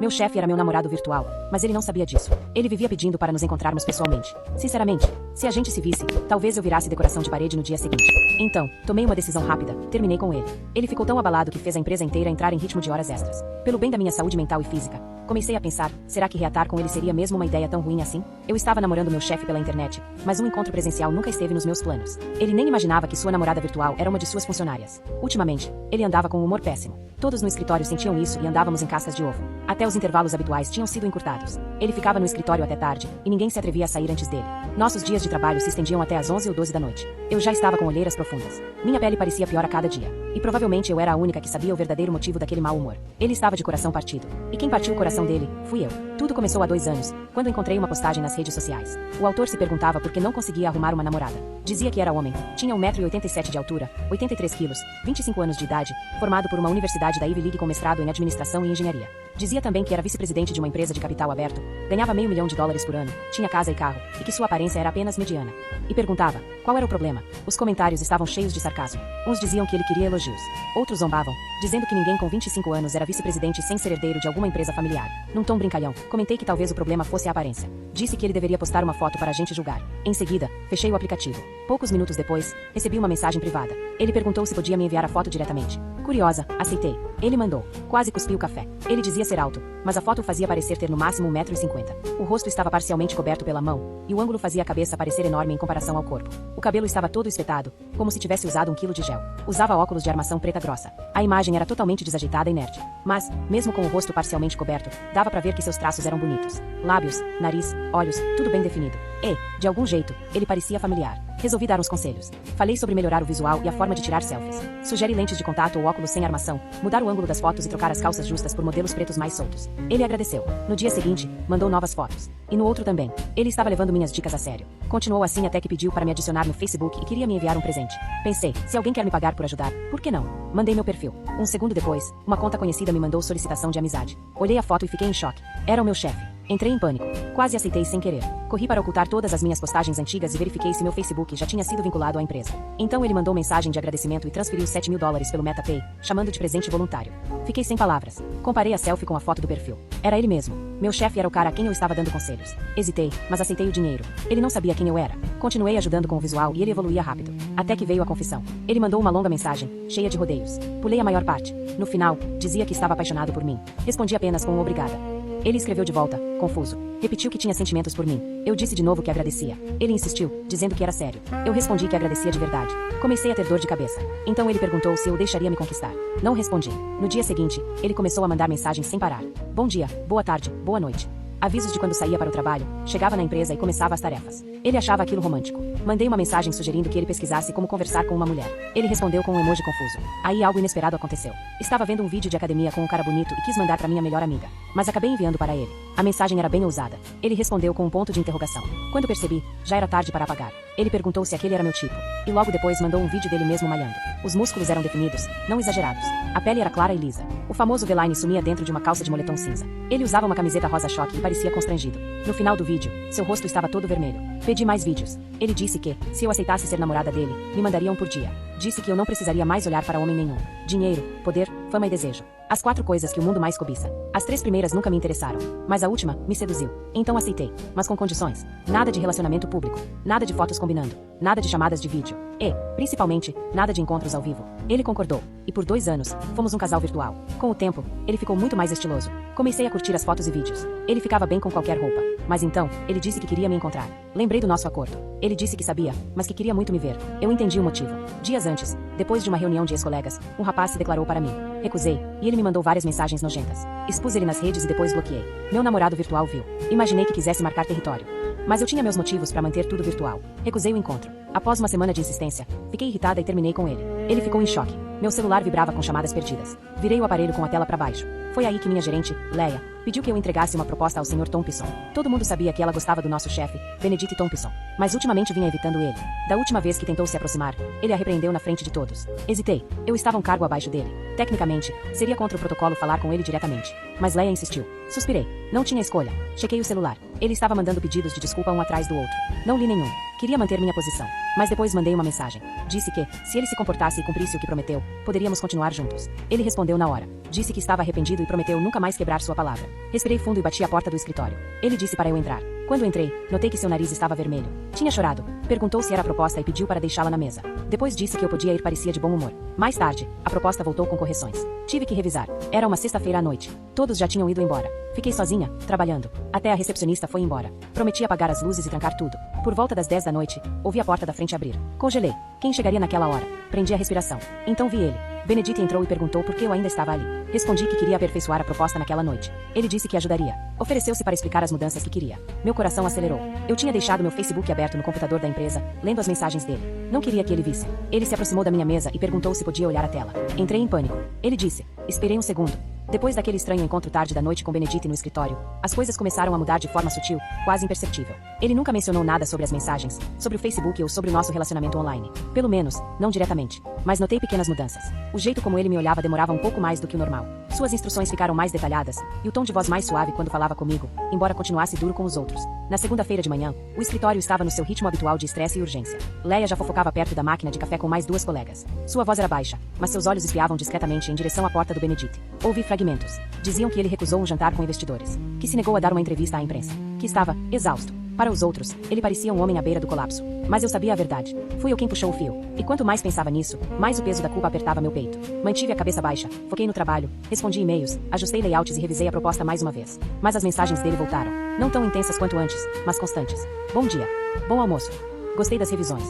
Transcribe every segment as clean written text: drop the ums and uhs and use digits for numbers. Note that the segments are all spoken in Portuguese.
Meu chefe era meu namorado virtual, mas ele não sabia disso. Ele vivia pedindo para nos encontrarmos pessoalmente. Sinceramente, se a gente se visse, talvez eu virasse decoração de parede no dia seguinte. Então, tomei uma decisão rápida, terminei com ele. Ele ficou tão abalado que fez a empresa inteira entrar em ritmo de horas extras. Pelo bem da minha saúde mental e física, comecei a pensar, será que reatar com ele seria mesmo uma ideia tão ruim assim? Eu estava namorando meu chefe pela internet, mas um encontro presencial nunca esteve nos meus planos. Ele nem imaginava que sua namorada virtual era uma de suas funcionárias. Ultimamente, ele andava com um humor péssimo. Todos no escritório sentiam isso e andávamos em cascas de ovo. Até os intervalos habituais tinham sido encurtados. Ele ficava no escritório até tarde, e ninguém se atrevia a sair antes dele. Nossos dias de trabalho se estendiam até às 11 ou 12 da noite. Eu já estava com olheiras profundas. Minha pele parecia pior a cada dia. E provavelmente eu era a única que sabia o verdadeiro motivo daquele mau humor. Ele estava de coração partido. E quem partiu o coração dele, fui eu. Tudo começou há 2 anos, quando encontrei uma postagem nas redes sociais. O autor se perguntava por que não conseguia arrumar uma namorada. Dizia que era homem, tinha 1,87 m de altura, 83 quilos, 25 anos de idade, formado por uma universidade da Ivy League com mestrado em administração e engenharia. Dizia também que era vice-presidente de uma empresa de capital aberto, ganhava $500 mil por ano, tinha casa e carro, e que sua aparência era apenas mediana. E perguntava, qual era o problema? Os comentários estavam cheios de sarcasmo. Uns diziam que ele queria elogios. Outros zombavam, dizendo que ninguém com 25 anos era vice-presidente sem ser herdeiro de alguma empresa familiar. Num tom brincalhão, comentei que talvez o problema fosse a aparência. Disse que ele deveria postar uma foto para a gente julgar. Em seguida, fechei o aplicativo. Poucos minutos depois, recebi uma mensagem privada. Ele perguntou se podia me enviar a foto diretamente. Curiosa, aceitei. Ele mandou. Quase cuspi o café. Ele dizia ser alto, mas a foto fazia parecer ter no máximo 1,50 m. O rosto estava parcialmente coberto pela mão, e o ângulo fazia a cabeça parecer enorme em comparação ao corpo. O cabelo estava todo espetado, como se tivesse usado 1 quilo de gel. Usava óculos de armação preta grossa. A imagem era totalmente desajeitada e nerd. Mas, mesmo com o rosto parcialmente coberto, dava pra ver que seus traços eram bonitos. Lábios, nariz, olhos, tudo bem definido. E, de algum jeito, ele parecia familiar. Resolvi dar uns conselhos. Falei sobre melhorar o visual e a forma de tirar selfies. Sugeri lentes de contato ou óculos sem armação, mudar o ângulo das fotos e trocar as calças justas por modelos pretos mais soltos. Ele agradeceu. No dia seguinte, mandou novas fotos. E no outro também. Ele estava levando minhas dicas a sério. Continuou assim até que pediu para me adicionar no Facebook e queria me enviar um presente. Pensei, se alguém quer me pagar por ajudar, por que não? Mandei meu perfil. Um segundo depois, uma conta conhecida me mandou solicitação de amizade. Olhei a foto e fiquei em choque. Era o meu chefe. Entrei em pânico. Quase aceitei sem querer. Corri para ocultar todas as minhas postagens antigas e verifiquei se meu Facebook já tinha sido vinculado à empresa. Então ele mandou mensagem de agradecimento e transferiu $7 mil pelo MetaPay, chamando de presente voluntário. Fiquei sem palavras. Comparei a selfie com a foto do perfil. Era ele mesmo. Meu chefe era o cara a quem eu estava dando conselhos. Hesitei, mas aceitei o dinheiro. Ele não sabia quem eu era. Continuei ajudando com o visual e ele evoluía rápido. Até que veio a confissão. Ele mandou uma longa mensagem, cheia de rodeios. Pulei a maior parte. No final, dizia que estava apaixonado por mim. Respondi apenas com um obrigada. Ele escreveu de volta, confuso. Repetiu que tinha sentimentos por mim. Eu disse de novo que agradecia. Ele insistiu, dizendo que era sério. Eu respondi que agradecia de verdade. Comecei a ter dor de cabeça. Então ele perguntou se eu deixaria me conquistar. Não respondi. No dia seguinte, ele começou a mandar mensagens sem parar. Bom dia, boa tarde, boa noite. Avisos de quando saía para o trabalho, chegava na empresa e começava as tarefas. Ele achava aquilo romântico. Mandei uma mensagem sugerindo que ele pesquisasse como conversar com uma mulher. Ele respondeu com um emoji confuso. Aí algo inesperado aconteceu. Estava vendo um vídeo de academia com um cara bonito e quis mandar para minha melhor amiga. Mas acabei enviando para ele. A mensagem era bem ousada. Ele respondeu com um ponto de interrogação. Quando percebi, já era tarde para apagar. Ele perguntou se aquele era meu tipo. E logo depois mandou um vídeo dele mesmo malhando. Os músculos eram definidos, não exagerados. A pele era clara e lisa. O famoso V-line sumia dentro de uma calça de moletom cinza. Ele usava uma camiseta rosa choque e parecia constrangido. No final do vídeo, seu rosto estava todo vermelho. Pedi mais vídeos. Ele disse que, se eu aceitasse ser namorada dele, me mandaria um por dia. Disse que eu não precisaria mais olhar para homem nenhum. Dinheiro, poder, fama e desejo. As 4 coisas que o mundo mais cobiça. As 3 primeiras nunca me interessaram, mas a última me seduziu. Então aceitei, mas com condições. Nada de relacionamento público, nada de fotos combinando, nada de chamadas de vídeo e, principalmente, nada de encontros ao vivo. Ele concordou, e por 2 anos, fomos um casal virtual. Com o tempo, ele ficou muito mais estiloso. Comecei a curtir as fotos e vídeos. Ele ficava bem com qualquer roupa. Mas então, ele disse que queria me encontrar. Lembrei do nosso acordo. Ele disse que sabia, mas que queria muito me ver. Eu entendi o motivo. Dias antes, depois de uma reunião de ex-colegas, um rapaz se declarou para mim. Recusei, e ele me mandou várias mensagens nojentas. Expus ele nas redes e depois bloqueei. Meu namorado virtual viu. Imaginei que quisesse marcar território. Mas eu tinha meus motivos para manter tudo virtual. Recusei o encontro. Após uma semana de insistência, fiquei irritada e terminei com ele. Ele ficou em choque. Meu celular vibrava com chamadas perdidas. Virei o aparelho com a tela para baixo. Foi aí que minha gerente, Leia, pediu que eu entregasse uma proposta ao Sr. Thompson. Todo mundo sabia que ela gostava do nosso chefe, Benedict Thompson, mas ultimamente vinha evitando ele. Da última vez que tentou se aproximar, ele a repreendeu na frente de todos. Hesitei. Eu estava um cargo abaixo dele. Tecnicamente, seria contra o protocolo falar com ele diretamente. Mas Leia insistiu. Suspirei. Não tinha escolha. Chequei o celular. Ele estava mandando pedidos de desculpa um atrás do outro. Não li nenhum. Queria manter minha posição. Mas depois mandei uma mensagem. Disse que, se ele se comportasse e cumprisse o que prometeu, poderíamos continuar juntos. Ele respondeu na hora. Disse que estava arrependido e prometeu nunca mais quebrar sua palavra. Respirei fundo e bati a porta do escritório. Ele disse para eu entrar. Quando entrei, notei que seu nariz estava vermelho. Tinha chorado. Perguntou se era a proposta e pediu para deixá-la na mesa. Depois disse que eu podia ir, parecia de bom humor. Mais tarde, a proposta voltou com correções. Tive que revisar. Era uma sexta-feira à noite. Todos já tinham ido embora. Fiquei sozinha, trabalhando. Até a recepcionista foi embora. Prometi apagar as luzes e trancar tudo. Por volta das 10 da noite, ouvi a porta da frente abrir. Congelei. Quem chegaria naquela hora? Prendi a respiração. Então vi ele. Benedito entrou e perguntou por que eu ainda estava ali. Respondi que queria aperfeiçoar a proposta naquela noite. Ele disse que ajudaria. Ofereceu-se para explicar as mudanças que queria. Meu coração acelerou. Eu tinha deixado meu Facebook aberto no computador da empresa, lendo as mensagens dele. Não queria que ele visse. Ele se aproximou da minha mesa e perguntou se podia olhar a tela. Entrei em pânico. Ele disse. Esperei um segundo. Depois daquele estranho encontro tarde da noite com Benedito no escritório, as coisas começaram a mudar de forma sutil, quase imperceptível. Ele nunca mencionou nada sobre as mensagens, sobre o Facebook ou sobre o nosso relacionamento online. Pelo menos, não diretamente. Mas notei pequenas mudanças. O jeito como ele me olhava demorava um pouco mais do que o normal. Suas instruções ficaram mais detalhadas, e o tom de voz mais suave quando falava comigo, embora continuasse duro com os outros. Na segunda-feira de manhã, o escritório estava no seu ritmo habitual de estresse e urgência. Leia já fofocava perto da máquina de café com mais duas colegas. Sua voz era baixa, mas seus olhos espiavam discretamente em direção à porta do Benedito. Ouvi fragmentos. Diziam que ele recusou um jantar com investidores, que se negou a dar uma entrevista à imprensa, que estava exausto. Para os outros, ele parecia um homem à beira do colapso. Mas eu sabia a verdade. Fui eu quem puxou o fio. E quanto mais pensava nisso, mais o peso da culpa apertava meu peito. Mantive a cabeça baixa, foquei no trabalho, respondi e-mails, ajustei layouts e revisei a proposta mais uma vez. Mas as mensagens dele voltaram. Não tão intensas quanto antes, mas constantes. Bom dia. Bom almoço. Gostei das revisões.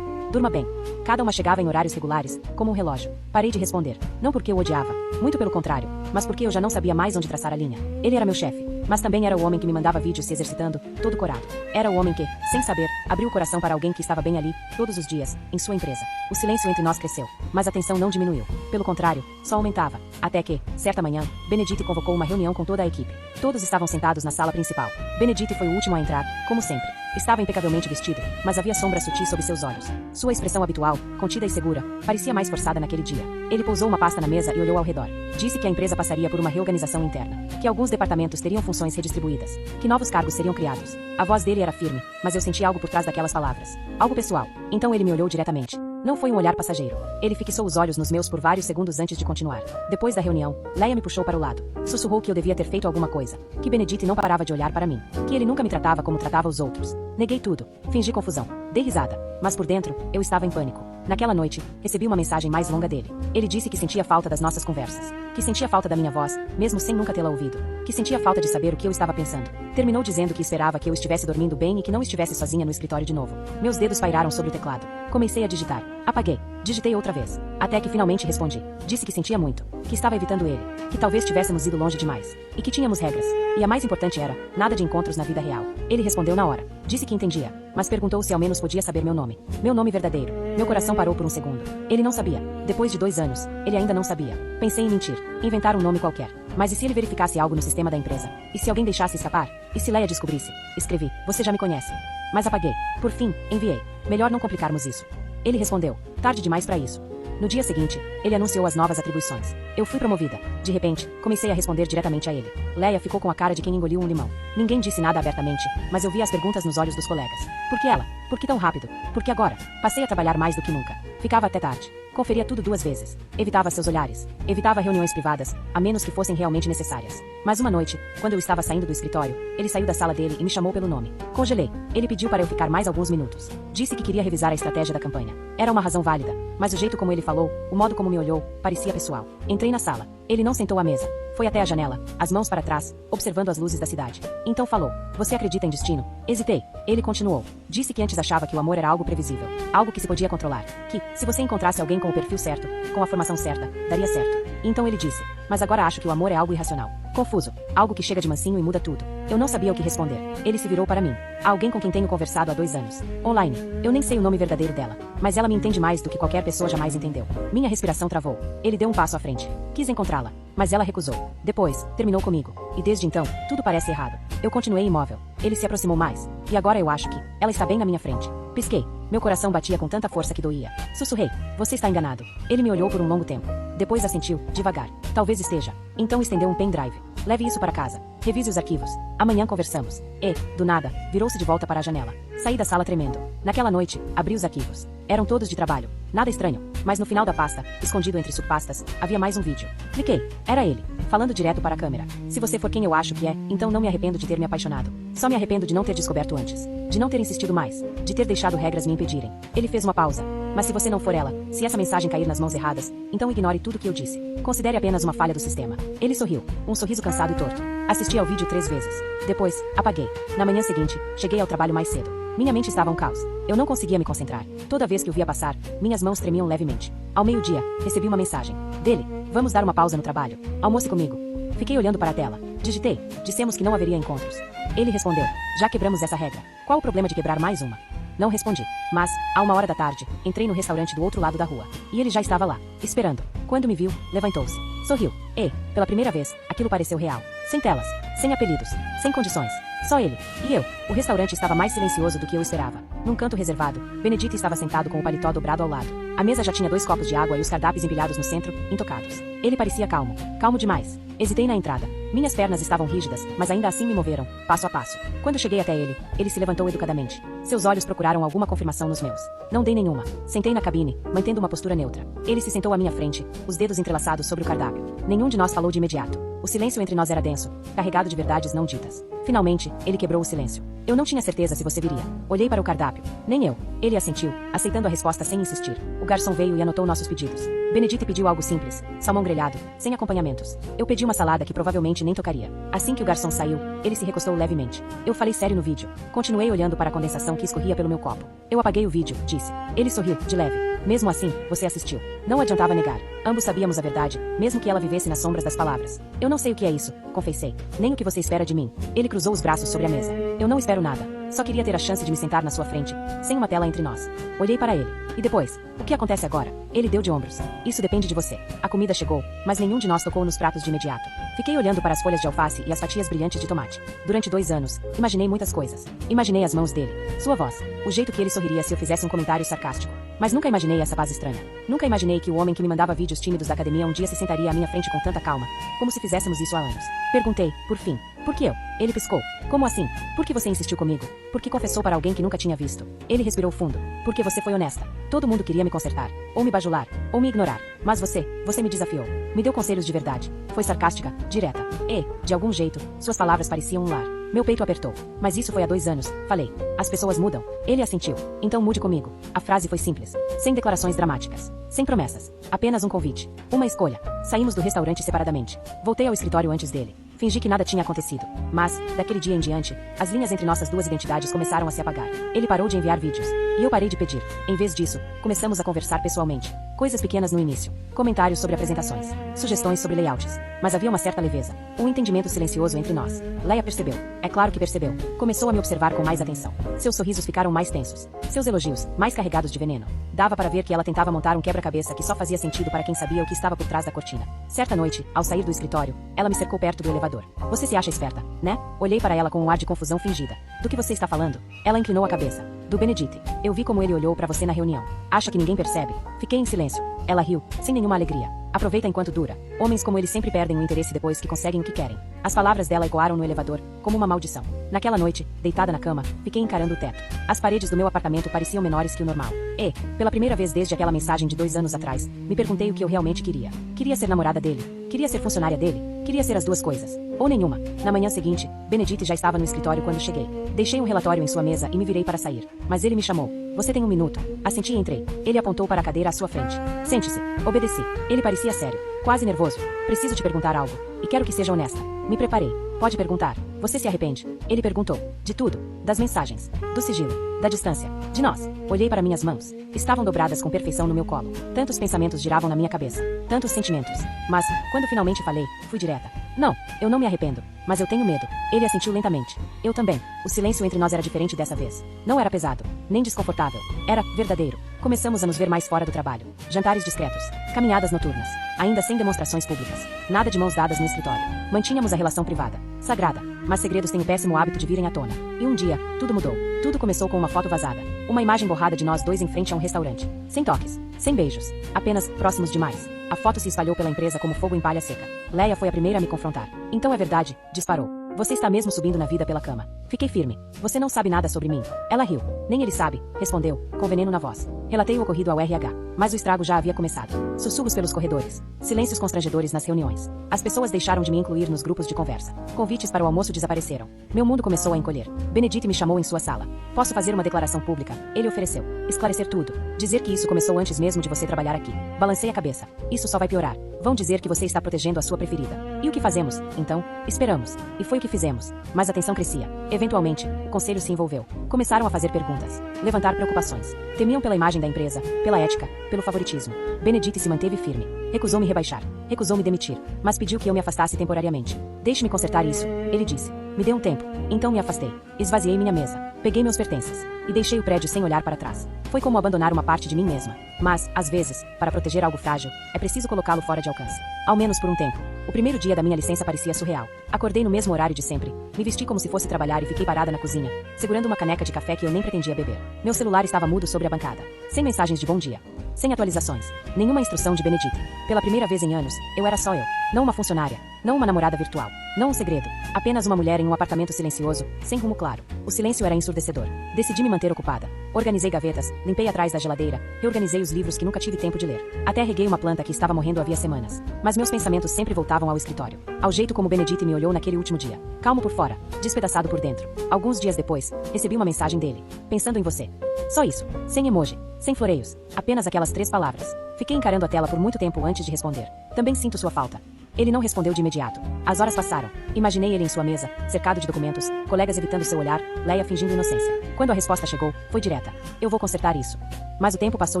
Durma bem. Cada uma chegava em horários regulares, como um relógio. Parei de responder. Não porque eu odiava. Muito pelo contrário. Mas porque eu já não sabia mais onde traçar a linha. Ele era meu chefe. Mas também era o homem que me mandava vídeos se exercitando, todo corado. Era o homem que, sem saber, abriu o coração para alguém que estava bem ali, todos os dias, em sua empresa. O silêncio entre nós cresceu. Mas a tensão não diminuiu. Pelo contrário, só aumentava. Até que, certa manhã, Benedito convocou uma reunião com toda a equipe. Todos estavam sentados na sala principal. Benedito foi o último a entrar, como sempre. Estava impecavelmente vestido, mas havia sombras sutis sob seus olhos. Sua expressão habitual, contida e segura, parecia mais forçada naquele dia. Ele pousou uma pasta na mesa e olhou ao redor. Disse que a empresa passaria por uma reorganização interna, que alguns departamentos teriam funções redistribuídas, que novos cargos seriam criados. A voz dele era firme, mas eu senti algo por trás daquelas palavras. Algo pessoal. Então ele me olhou diretamente. Não foi um olhar passageiro. Ele fixou os olhos nos meus por vários segundos antes de continuar. Depois da reunião, Leia me puxou para o lado. Sussurrou que eu devia ter feito alguma coisa. Que Benedito não parava de olhar para mim. Que ele nunca me tratava como tratava os outros. Neguei tudo. Fingi confusão. Dei risada. Mas por dentro, eu estava em pânico. Naquela noite, recebi uma mensagem mais longa dele. Ele disse que sentia falta das nossas conversas. Que sentia falta da minha voz, mesmo sem nunca tê-la ouvido. Que sentia falta de saber o que eu estava pensando. Terminou dizendo que esperava que eu estivesse dormindo bem e que não estivesse sozinha no escritório de novo. Meus dedos pairaram sobre o teclado. Comecei a digitar. Apaguei. Digitei outra vez. Até que finalmente respondi. Disse que sentia muito. Que estava evitando ele. Que talvez tivéssemos ido longe demais. E que tínhamos regras. E a mais importante era, nada de encontros na vida real. Ele respondeu na hora. Disse que entendia. Mas perguntou se ao menos podia saber meu nome. Meu nome verdadeiro. Meu coração parou por um segundo. Ele não sabia. Depois de 2 anos, ele ainda não sabia. Pensei em mentir. Inventar um nome qualquer. Mas e se ele verificasse algo no sistema da empresa? E se alguém deixasse escapar? E se Leia descobrisse? Escrevi. Você já me conhece. Mas apaguei. Por fim, enviei. Melhor não complicarmos isso. Ele respondeu. Tarde demais para isso. No dia seguinte, ele anunciou as novas atribuições. Eu fui promovida. De repente, comecei a responder diretamente a ele. Leia ficou com a cara de quem engoliu um limão. Ninguém disse nada abertamente, mas eu vi as perguntas nos olhos dos colegas. Por que ela? Por que tão rápido? Por que agora? Passei a trabalhar mais do que nunca. Ficava até tarde. Conferia tudo 2 vezes. Evitava seus olhares. Evitava reuniões privadas, a menos que fossem realmente necessárias. Mas uma noite, quando eu estava saindo do escritório, ele saiu da sala dele e me chamou pelo nome. Congelei. Ele pediu para eu ficar mais alguns minutos. Disse que queria revisar a estratégia da campanha. Era uma razão válida, mas o jeito como ele falou, o modo como me olhou, parecia pessoal. Entrei na sala. Ele não sentou à mesa. Foi até a janela, as mãos para trás, observando as luzes da cidade. Então falou. Você acredita em destino? Hesitei. Ele continuou. Disse que antes achava que o amor era algo previsível. Algo que se podia controlar. Que, se você encontrasse alguém com o perfil certo, com a formação certa, daria certo. Então ele disse. Mas agora acho que o amor é algo irracional. Confuso. Algo que chega de mansinho e muda tudo. Eu não sabia o que responder. Ele se virou para mim. Há alguém com quem tenho conversado há 2 anos. Online. Eu nem sei o nome verdadeiro dela. Mas ela me entende mais do que qualquer pessoa jamais entendeu. Minha respiração travou. Ele deu um passo à frente. Quis encontrá-la. Mas ela recusou. Depois, terminou comigo. E desde então, tudo parece errado. Eu continuei imóvel. Ele se aproximou mais. E agora eu acho que ela está bem na minha frente. Pisquei. Meu coração batia com tanta força que doía. Sussurrei. Você está enganado. Ele me olhou por um longo tempo. Depois assentiu, devagar. Talvez esteja. Então estendeu um pendrive. Leve isso para casa. Revise os arquivos. Amanhã conversamos. E, do nada, virou-se de volta para a janela. Saí da sala tremendo. Naquela noite, abri os arquivos. Eram todos de trabalho. Nada estranho. Mas no final da pasta, escondido entre subpastas, havia mais um vídeo. Cliquei. Era ele, falando direto para a câmera. Se você for quem eu acho que é, então não me arrependo de ter me apaixonado. Só me arrependo de não ter descoberto antes. De não ter insistido mais. De ter deixado regras me impedirem. Ele fez uma pausa. Mas se você não for ela, se essa mensagem cair nas mãos erradas, então ignore tudo que eu disse. Considere apenas uma falha do sistema. Ele sorriu. Um sorriso cansado e torto. Assisti ao vídeo 3 vezes. Depois, apaguei. Na manhã seguinte, cheguei ao trabalho mais cedo. Minha mente estava um caos. Eu não conseguia me concentrar. Toda vez que o via passar, minhas mãos tremiam levemente. Ao meio-dia, recebi uma mensagem. Dele. Vamos dar uma pausa no trabalho. Almoce comigo. Fiquei olhando para a tela. Digitei. Dissemos que não haveria encontros. Ele respondeu. Já quebramos essa regra. Qual o problema de quebrar mais uma? Não respondi. Mas, à 1h da tarde, entrei no restaurante do outro lado da rua. E ele já estava lá, esperando. Quando me viu, levantou-se. Sorriu. E, pela primeira vez, aquilo pareceu real. Sem telas. Sem apelidos. Sem condições. Só ele. E eu. O restaurante estava mais silencioso do que eu esperava. Num canto reservado, Benedito estava sentado com o paletó dobrado ao lado. A mesa já tinha 2 copos de água e os cardápios empilhados no centro, intocados. Ele parecia calmo. Calmo demais. Hesitei na entrada. Minhas pernas estavam rígidas, mas ainda assim me moveram, passo a passo. Quando cheguei até ele, ele se levantou educadamente. Seus olhos procuraram alguma confirmação nos meus. Não dei nenhuma. Sentei na cabine, mantendo uma postura neutra. Ele se sentou à minha frente, os dedos entrelaçados sobre o cardápio. Nenhum de nós falou de imediato. O silêncio entre nós era denso, carregado de verdades não ditas. Finalmente, ele quebrou o silêncio. Eu não tinha certeza se você viria. Olhei para o cardápio. Nem eu. Ele assentiu, aceitando a resposta sem insistir. O garçom veio e anotou nossos pedidos. Benedito pediu algo simples, salmão grelhado, sem acompanhamentos. Eu pedi uma salada que provavelmente nem tocaria. Assim que o garçom saiu, ele se recostou levemente. Eu falei sério no vídeo. Continuei olhando para a condensação que escorria pelo meu copo. Eu apaguei o vídeo, disse. Ele sorriu, de leve. Mesmo assim, você assistiu. Não adiantava negar. Ambos sabíamos a verdade, mesmo que ela vivesse nas sombras das palavras. Eu não sei o que é isso, confessei. Nem o que você espera de mim. Ele cruzou os braços sobre a mesa. Eu não espero nada. Só queria ter a chance de me sentar na sua frente, sem uma tela entre nós. Olhei para ele. E depois? O que acontece agora? Ele deu de ombros. Isso depende de você. A comida chegou, mas nenhum de nós tocou nos pratos de imediato. Fiquei olhando para as folhas de alface e as fatias brilhantes de tomate. Durante 2 anos, imaginei muitas coisas. Imaginei as mãos dele, sua voz, o jeito que ele sorriria se eu fizesse um comentário sarcástico. Mas nunca imaginei essa paz estranha. Nunca imaginei que o homem que me mandava vídeos tímidos da academia um dia se sentaria à minha frente com tanta calma, como se fizéssemos isso há anos. Perguntei, por fim, por que eu? Ele piscou. Como assim? Por que você insistiu comigo? Por que confessou para alguém que nunca tinha visto? Ele respirou fundo. Porque você foi honesta. Todo mundo queria me consertar, ou me bajular, ou me ignorar. Mas você me desafiou. Me deu conselhos de verdade. Foi sarcástica, direta. E, de algum jeito, suas palavras pareciam um lar. Meu peito apertou. Mas isso foi há 2 anos, falei. As pessoas mudam. Ele assentiu. Então mude comigo. A frase foi simples. Sem declarações dramáticas. Sem promessas. Apenas um convite. Uma escolha. Saímos do restaurante separadamente. Voltei ao escritório antes dele. Fingi que nada tinha acontecido. Mas, daquele dia em diante, as linhas entre nossas 2 identidades começaram a se apagar. Ele parou de enviar vídeos. E eu parei de pedir. Em vez disso, começamos a conversar pessoalmente. Coisas pequenas no início. Comentários sobre apresentações. Sugestões sobre layouts. Mas havia uma certa leveza. Um entendimento silencioso entre nós. Leia percebeu. É claro que percebeu. Começou a me observar com mais atenção. Seus sorrisos ficaram mais tensos. Seus elogios, mais carregados de veneno. Dava para ver que ela tentava montar um quebra-cabeça que só fazia sentido para quem sabia o que estava por trás da cortina. Certa noite, ao sair do escritório, ela me cercou perto do elevador. Você se acha esperta, né? Olhei para ela com um ar de confusão fingida. Do que você está falando? Ela inclinou a cabeça. Do Benedito. Eu vi como ele olhou para você na reunião. Acha que ninguém percebe? Fiquei em silêncio. Ela riu, sem nenhuma alegria. Aproveita enquanto dura. Homens como ele sempre perdem o interesse depois que conseguem o que querem. As palavras dela ecoaram no elevador, como uma maldição. Naquela noite, deitada na cama, fiquei encarando o teto. As paredes do meu apartamento pareciam menores que o normal. E, pela primeira vez desde aquela mensagem de 2 anos atrás, me perguntei o que eu realmente queria. Queria ser namorada dele? Queria ser funcionária dele? Queria ser as 2 coisas. Ou nenhuma. Na manhã seguinte, Benedito já estava no escritório quando cheguei. Deixei um relatório em sua mesa e me virei para sair. Mas ele me chamou. Você tem 1 minuto. Assenti e entrei. Ele apontou para a cadeira à sua frente. Sente-se. Obedeci. Ele parecia sério. Quase nervoso. Preciso te perguntar algo. E quero que seja honesta. Me preparei. Pode perguntar. Você se arrepende? Ele perguntou. De tudo. Das mensagens. Do sigilo. Da distância. De nós. Olhei para minhas mãos. Estavam dobradas com perfeição no meu colo. Tantos pensamentos giravam na minha cabeça. Tantos sentimentos. Mas, quando finalmente falei, fui direta. Não, eu não me arrependo. Mas eu tenho medo. Ele assentiu lentamente. Eu também. O silêncio entre nós era diferente dessa vez. Não era pesado. Nem desconfortável. Era verdadeiro. Começamos a nos ver mais fora do trabalho. Jantares discretos. Caminhadas noturnas. Ainda sem demonstrações públicas. Nada de mãos dadas no escritório. Mantínhamos a relação privada. Sagrada. Mas segredos têm o péssimo hábito de virem à tona. E um dia, tudo mudou. Tudo começou com uma foto vazada. Uma imagem borrada de nós 2 em frente a um restaurante. Sem toques. Sem beijos. Apenas próximos demais. A foto se espalhou pela empresa como fogo em palha seca. Leia foi a primeira a me confrontar. Então é verdade, disparou. Você está mesmo subindo na vida pela cama. Fiquei firme. Você não sabe nada sobre mim. Ela riu. Nem ele sabe, respondeu, com veneno na voz. Relatei o ocorrido ao RH, mas o estrago já havia começado. Sussurros pelos corredores. Silêncios constrangedores nas reuniões. As pessoas deixaram de me incluir nos grupos de conversa. Convites para o almoço desapareceram. Meu mundo começou a encolher. Benedite me chamou em sua sala. Posso fazer uma declaração pública? Ele ofereceu. Esclarecer tudo. Dizer que isso começou antes mesmo de você trabalhar aqui. Balancei a cabeça. Isso só vai piorar. Vão dizer que você está protegendo a sua preferida. E o que fazemos, então? Esperamos. E foi o que fizemos. Mas a tensão crescia. Eventualmente, o conselho se envolveu. Começaram a fazer perguntas. Levantar preocupações. Temiam pela imagem da empresa, pela ética, pelo favoritismo. Benedite se manteve firme. Recusou me rebaixar. Recusou me demitir. Mas pediu que eu me afastasse temporariamente. Deixe-me consertar isso, ele disse. Me dê um tempo. Então me afastei. Esvaziei minha mesa. Peguei meus pertences. E deixei o prédio sem olhar para trás. Foi como abandonar uma parte de mim mesma. Mas, às vezes, para proteger algo frágil, é preciso colocá-lo fora de alcance. Ao menos por um tempo. O primeiro dia da minha licença parecia surreal. Acordei no mesmo horário de sempre. Me vesti como se fosse trabalhar e fiquei parada na cozinha, segurando uma caneca de café que eu nem pretendia beber. Meu celular estava mudo sobre a bancada. Sem mensagens de bom dia. Sem atualizações. Nenhuma instrução de Benedite. Pela primeira vez em anos, eu era só eu. Não uma funcionária. Não uma namorada virtual. Não um segredo. Apenas uma mulher em um apartamento silencioso, sem rumo claro. O silêncio era ensurdecedor. Decidi me manter ocupada. Organizei gavetas, limpei atrás da geladeira, reorganizei os livros que nunca tive tempo de ler. Até reguei uma planta que estava morrendo havia semanas. Mas meus pensamentos sempre voltavam ao escritório. Ao jeito como Benedite me olhou naquele último dia. Calmo por fora, despedaçado por dentro. Alguns dias depois, recebi uma mensagem dele. Pensando em você. Só isso. Sem emoji. Sem floreios. Apenas aquelas 3 palavras. Fiquei encarando a tela por muito tempo antes de responder. Também sinto sua falta. Ele não respondeu de imediato. As horas passaram. Imaginei ele em sua mesa, cercado de documentos, colegas evitando seu olhar, Leia fingindo inocência. Quando a resposta chegou, foi direta. Eu vou consertar isso. Mas o tempo passou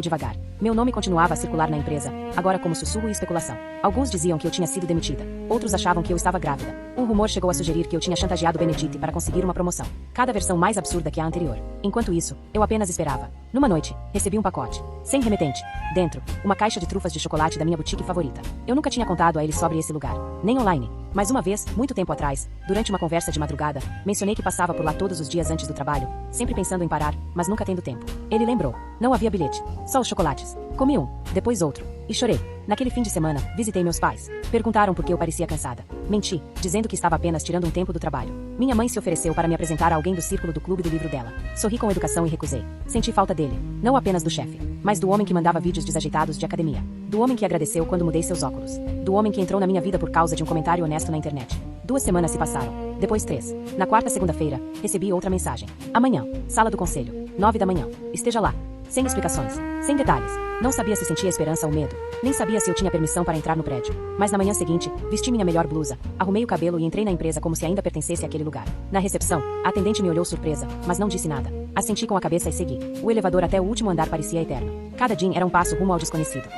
devagar. Meu nome continuava a circular na empresa, agora como sussurro e especulação. Alguns diziam que eu tinha sido demitida. Outros achavam que eu estava grávida. Um rumor chegou a sugerir que eu tinha chantageado Benedite para conseguir uma promoção. Cada versão mais absurda que a anterior. Enquanto isso, eu apenas esperava. Numa noite, recebi um pacote. Sem remetente. Dentro, uma caixa de trufas de chocolate da minha boutique favorita. Eu nunca tinha contado a ele sobre esse lugar. Nem online. Mas uma vez, muito tempo atrás, durante uma conversa de madrugada, mencionei que passava por lá todos os dias antes do trabalho, sempre pensando em parar, mas nunca tendo tempo. Ele lembrou. Não havia bilhete. Só os chocolates. Comi um, depois outro. E chorei. Naquele fim de semana, visitei meus pais. Perguntaram por que eu parecia cansada. Menti, dizendo que estava apenas tirando um tempo do trabalho. Minha mãe se ofereceu para me apresentar a alguém do círculo do clube do livro dela. Sorri com educação e recusei. Senti falta dele. Não apenas do chefe, mas do homem que mandava vídeos desajeitados de academia. Do homem que agradeceu quando mudei seus óculos. Do homem que entrou na minha vida por causa de um comentário honesto na internet. 2 semanas se passaram. Depois 3. Na quarta segunda-feira, recebi outra mensagem. Amanhã, sala do conselho, 9 da manhã. Esteja lá. Sem explicações. Sem detalhes. Não sabia se sentia esperança ou medo. Nem sabia se eu tinha permissão para entrar no prédio. Mas na manhã seguinte, vesti minha melhor blusa, arrumei o cabelo e entrei na empresa como se ainda pertencesse àquele lugar. Na recepção, a atendente me olhou surpresa, mas não disse nada. Assenti com a cabeça e segui. O elevador até o último andar parecia eterno. Cada dia era um passo rumo ao desconhecido.